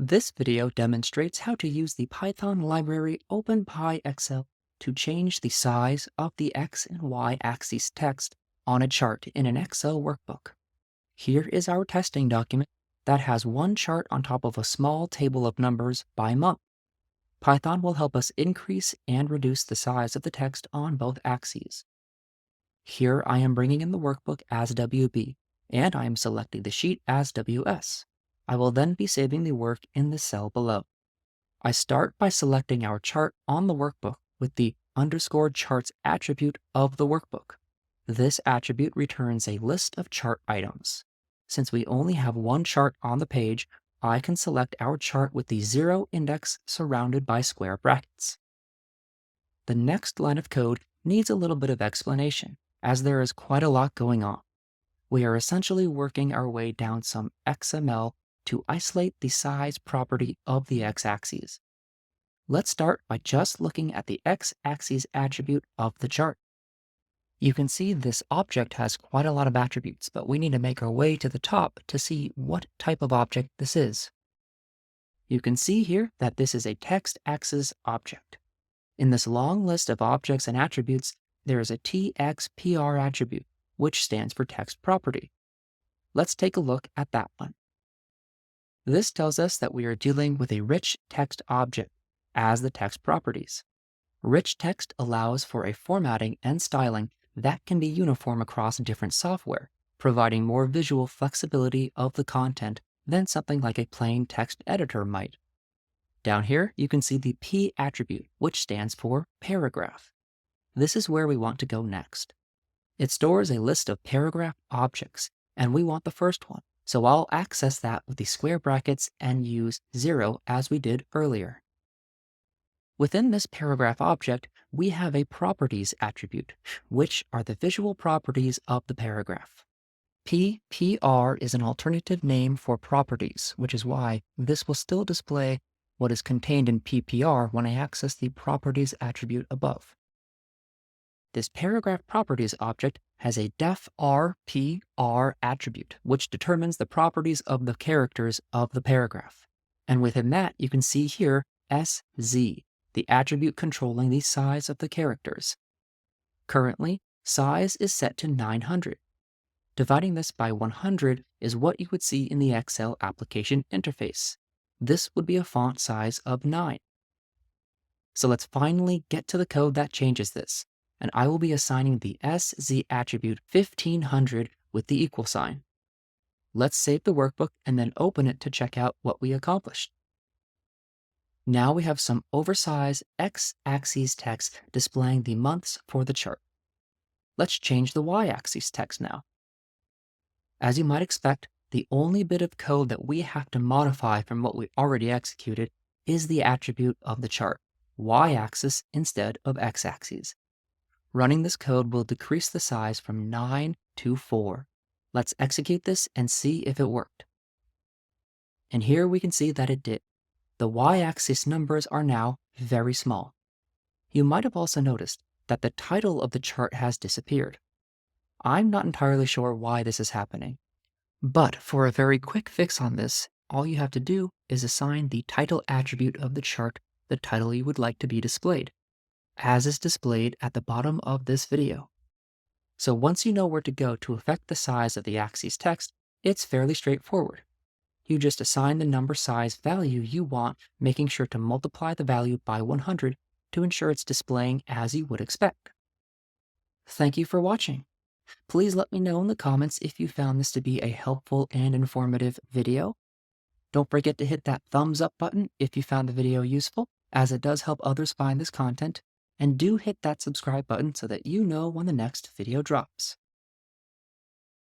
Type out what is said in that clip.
This video demonstrates how to use the Python library OpenPyXL to change the size of the x and y axis text on a chart in an Excel workbook. Here is our testing document that has one chart on top of a small table of numbers by month. Python will help us increase and reduce the size of the text on both axes. Here I am bringing in the workbook as WB, and I am selecting the sheet as WS. I will then be saving the work in the cell below. I start by selecting our chart on the workbook with the _charts attribute of the workbook. This attribute returns a list of chart items. Since we only have one chart on the page, I can select our chart with the 0 index surrounded by square brackets. The next line of code needs a little bit of explanation, as there is quite a lot going on. We are essentially working our way down some XML to isolate the size property of the x-axis. Let's start by just looking at the x-axis attribute of the chart. You can see this object has quite a lot of attributes, but we need to make our way to the top to see what type of object this is. You can see here that this is a text axis object. In this long list of objects and attributes, there is a TXPR attribute, which stands for text property. Let's take a look at that one. This tells us that we are dealing with a rich text object as the text properties. Rich text allows for a formatting and styling that can be uniform across different software, providing more visual flexibility of the content than something like a plain text editor might. Down here, you can see the P attribute, which stands for paragraph. This is where we want to go next. It stores a list of paragraph objects, and we want the first one, so I'll access that with the square brackets and use 0 as we did earlier. Within this paragraph object, we have a properties attribute, which are the visual properties of the paragraph. PPR is an alternative name for properties, which is why this will still display what is contained in PPR when I access the properties attribute above. This paragraph properties object has a def_r_PR attribute, which determines the properties of the characters of the paragraph. And within that, you can see here SZ, the attribute controlling the size of the characters. Currently, size is set to 900. Dividing this by 100 is what you would see in the Excel application interface. This would be a font size of 9. So let's finally get to the code that changes this, and I will be assigning the SZ attribute 1500 with the equal sign. Let's save the workbook and then open it to check out what we accomplished. Now we have some oversized x-axis text displaying the months for the chart. Let's change the y-axis text now. As you might expect, the only bit of code that we have to modify from what we already executed is the attribute of the chart, y-axis instead of x-axis. Running this code will decrease the size from 9 to 4. Let's execute this and see if it worked. And here we can see that it did. The y-axis numbers are now very small. You might have also noticed that the title of the chart has disappeared. I'm not entirely sure why this is happening, but for a very quick fix on this, all you have to do is assign the title attribute of the chart the title you would like to be displayed, as is displayed at the bottom of this video. So once you know where to go to affect the size of the axis text, it's fairly straightforward. You just assign the number size value you want, making sure to multiply the value by 100 to ensure it's displaying as you would expect. Thank you for watching. Please let me know in the comments if you found this to be a helpful and informative video. Don't forget to hit that thumbs up button if you found the video useful, as it does help others find this content. And do hit that subscribe button so that you know when the next video drops.